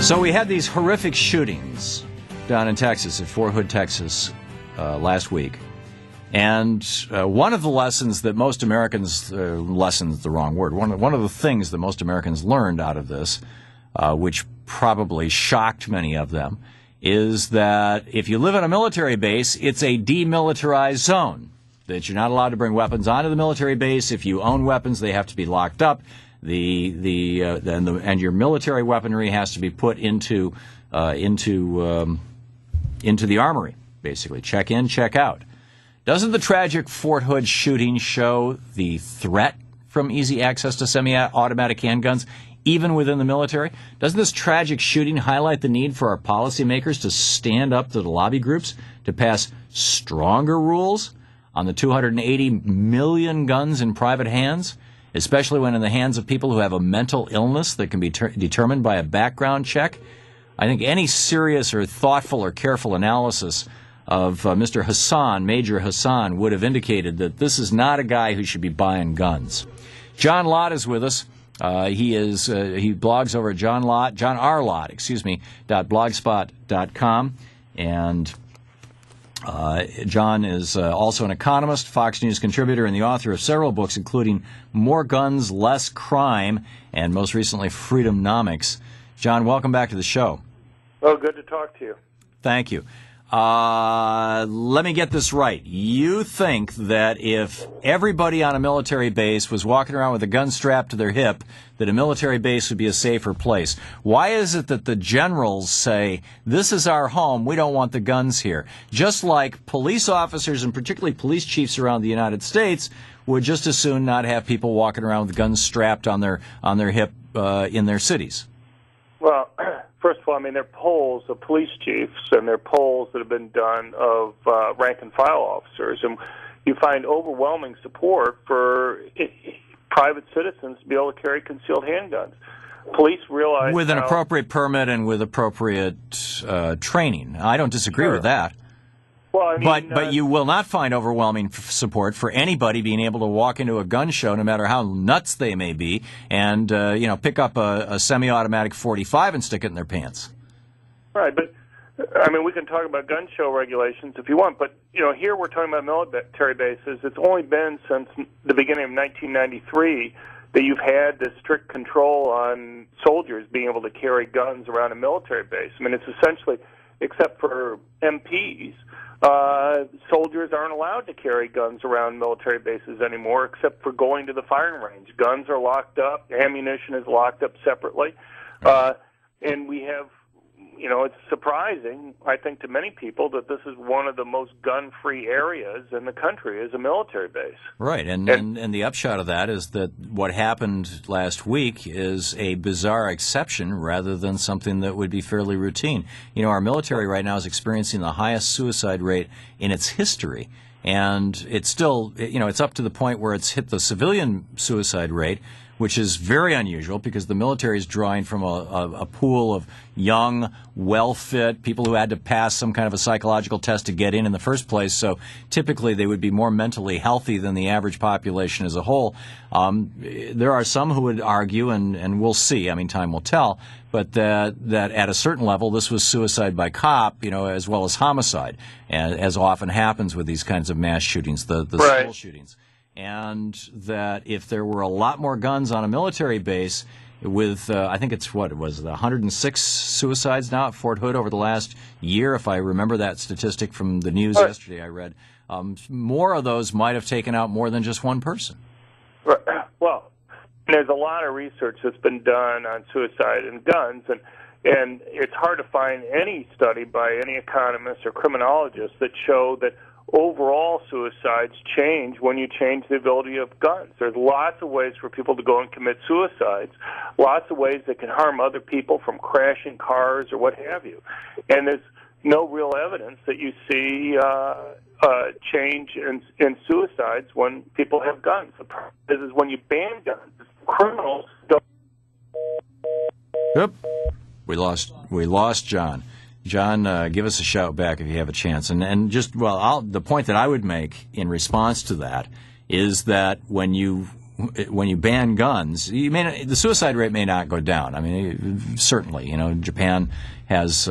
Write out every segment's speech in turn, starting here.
So we had these horrific shootings down in Texas, at Fort Hood, Texas, last week. And one of the lessons that most Americans, lessons is the wrong word, one of the things that most Americans learned out of this, which probably shocked many of them, is that if you live on a military base, it's a demilitarized zone, that you're not allowed to bring weapons onto the military base. If you own weapons, they have to be locked up. And your military weaponry has to be put into the armory, basically. Check in, check out. Doesn't the tragic Fort Hood shooting show the threat from easy access to semi-automatic handguns, even within the military? Doesn't this tragic shooting highlight the need for our policymakers to stand up to the lobby groups to pass stronger rules on the 280 million guns in private hands, especially when in the hands of people who have a mental illness that can be determined by a background check? I think any serious or thoughtful or careful analysis of Mr. Hassan, Major Hassan, would have indicated that this is not a guy who should be buying guns. John Lott is with us. He blogs over at John R. Lott, .blogspot.com, and John is also an economist, Fox News contributor, and the author of several books, including More Guns, Less Crime, and most recently, Freedomnomics. John, welcome back to the show. Oh, good to talk to you. Thank you. Let me get this right. You think that if everybody on a military base was walking around with a gun strapped to their hip, that a military base would be a safer place. Why is it that the generals say, this is our home, we don't want the guns here? Just like police officers, and particularly police chiefs around the United States, would just as soon not have people walking around with guns strapped on their hip in their cities. Well, first of all, I mean, there are polls of police chiefs, and there are polls that have been done of rank-and-file officers, and you find overwhelming support for private citizens to be able to carry concealed handguns. Police realize with an appropriate permit and with appropriate training. I don't disagree with that. Well, I mean, but you will not find overwhelming support for anybody being able to walk into a gun show, no matter how nuts they may be, and pick up a semi-automatic .45 and stick it in their pants. Right, but I mean, we can talk about gun show regulations if you want, but here we're talking about military bases. It's only been since the beginning of 1993 that you've had this strict control on soldiers being able to carry guns around a military base. I mean, it's essentially, except for MPs, soldiers aren't allowed to carry guns around military bases anymore, except for going to the firing range. Guns are locked up. Ammunition is locked up separately. And we have, it's surprising, I think, to many people that this is one of the most gun-free areas in the country is a military base. Right, and the upshot of that is that what happened last week is a bizarre exception rather than something that would be fairly routine. Our military right now is experiencing the highest suicide rate in its history, and it's still, it's up to the point where it's hit the civilian suicide rate, which is very unusual because the military is drawing from a pool of young, well-fit people who had to pass some kind of a psychological test to get in the first place. So typically they would be more mentally healthy than the average population as a whole. There are some who would argue, and we'll see, I mean, time will tell, but that at a certain level this was suicide by cop, as well as homicide, as often happens with these kinds of mass shootings, the right. School shootings. And that if there were a lot more guns on a military base with, I think it's 106 suicides now at Fort Hood over the last year, if I remember that statistic from the news yesterday I read, more of those might have taken out more than just one person. Well, there's a lot of research that's been done on suicide and guns, and it's hard to find any study by any economist or criminologist that show that overall suicides change when you change the ability of guns. There's lots of ways for people to go and commit suicides, lots of ways that can harm other people, from crashing cars or what have you. And there's no real evidence that you see change in suicides when people have guns. The problem is when you ban guns, criminals don't. Yep. We lost John. John, give us a shout back if you have a chance. And just, the point that I would make in response to that is that when you when you ban guns, the suicide rate may not go down. I mean, certainly, Japan has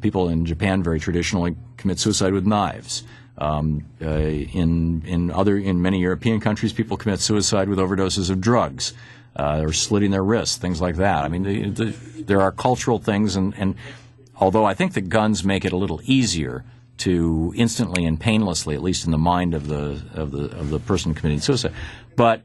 people in Japan very traditionally commit suicide with knives. In many European countries, people commit suicide with overdoses of drugs, or slitting their wrists, things like that. I mean, there are cultural things, and although I think that guns make it a little easier to instantly and painlessly, at least in the mind of the person committing suicide, but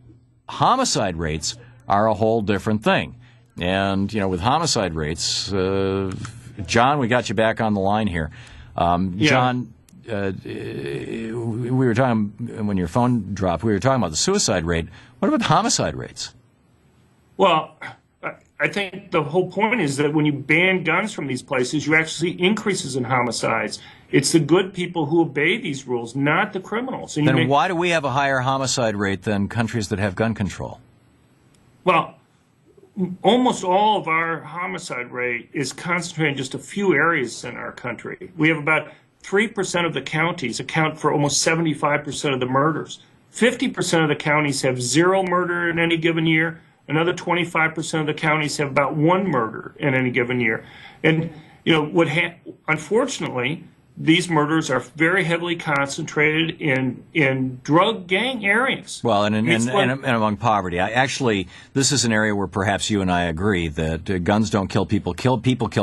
homicide rates are a whole different thing. And with homicide rates, John, we got you back on the line here. John, we were talking when your phone dropped. We were talking about the suicide rate. What about the homicide rates? Well, I think the whole point is that when you ban guns from these places, you actually see increases in homicides. It's the good people who obey these rules, not the criminals. And then why do we have a higher homicide rate than countries that have gun control? Well, almost all of our homicide rate is concentrated in just a few areas in our country. We have about 3% of the counties account for almost 75% of the murders. 50% of the counties have zero murder in any given year. Another 25% of the counties have about one murder in any given year. And, unfortunately, these murders are very heavily concentrated in drug gang areas. Well, and among poverty. This is an area where perhaps you and I agree that guns don't kill people kill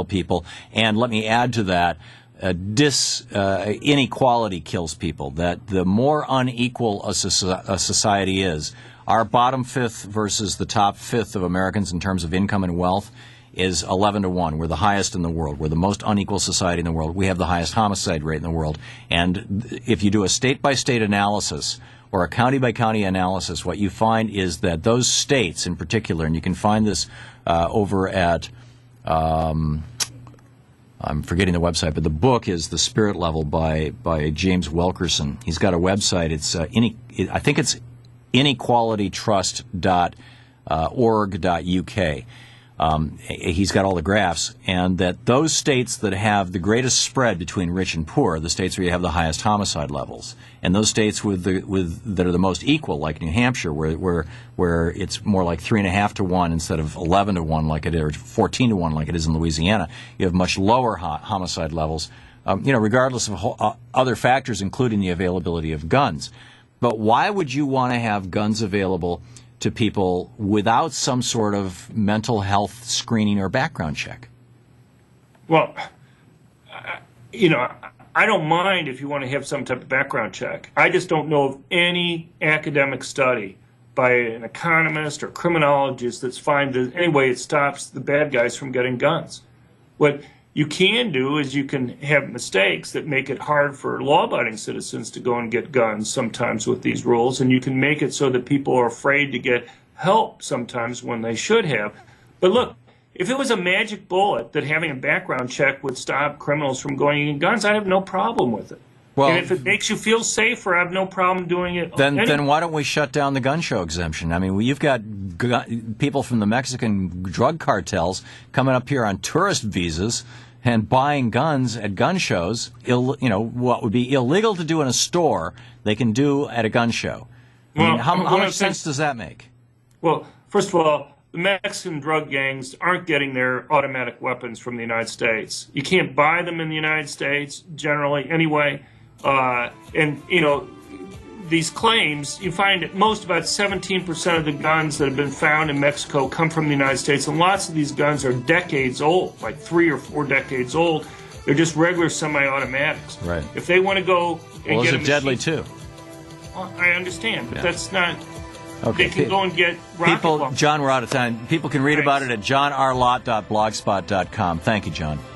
people. And let me add to that, inequality kills people. That the more unequal a society is, our bottom fifth versus the top fifth of Americans in terms of income and wealth is 11-1. We're the highest in the world. We're the most unequal society in the world. We have the highest homicide rate in the world. And if you do a state-by-state analysis or a county-by-county analysis, what you find is that those states in particular, and you can find this over at, I'm forgetting the website, but the book is The Spirit Level by James Wilkerson. He's got a website. It's I think it's inequalitytrust.org.uk. He's got all the graphs, and that those states that have the greatest spread between rich and poor are the states where you have the highest homicide levels, and those states that are the most equal, like New Hampshire, where it's more like 3.5 to 1 instead of 11 to 1 like it is, or 14 to 1 like it is in Louisiana. You have much lower homicide levels, regardless of other factors, including the availability of guns. But why would you want to have guns available to people without some sort of mental health screening or background check? Well, I don't mind if you want to have some type of background check. I just don't know of any academic study by an economist or criminologist that's found that anyway it stops the bad guys from getting guns. What you can do is you can have mistakes that make it hard for law-abiding citizens to go and get guns sometimes with these rules, and you can make it so that people are afraid to get help sometimes when they should have. But look, if it was a magic bullet that having a background check would stop criminals from going and getting guns, I have no problem with it. Well, and if it makes you feel safer, I have no problem doing it. Then why don't we shut down the gun show exemption? I mean, you've got people from the Mexican drug cartels coming up here on tourist visas and buying guns at gun shows. What would be illegal to do in a store, they can do at a gun show. How much sense does that make? Well, first of all, the Mexican drug gangs aren't getting their automatic weapons from the United States. You can't buy them in the United States generally anyway. These claims, you find that about 17% of the guns that have been found in Mexico come from the United States, and lots of these guns are decades old, like 3 or 4 decades old. They're just regular semi-automatics. Right. If they want to go and get those are deadly too. Well, I understand, but that's not. Okay. They can go and get rocket launchers. John, we're out of time. People can read about it at johnrlott.blogspot.com. Thank you, John.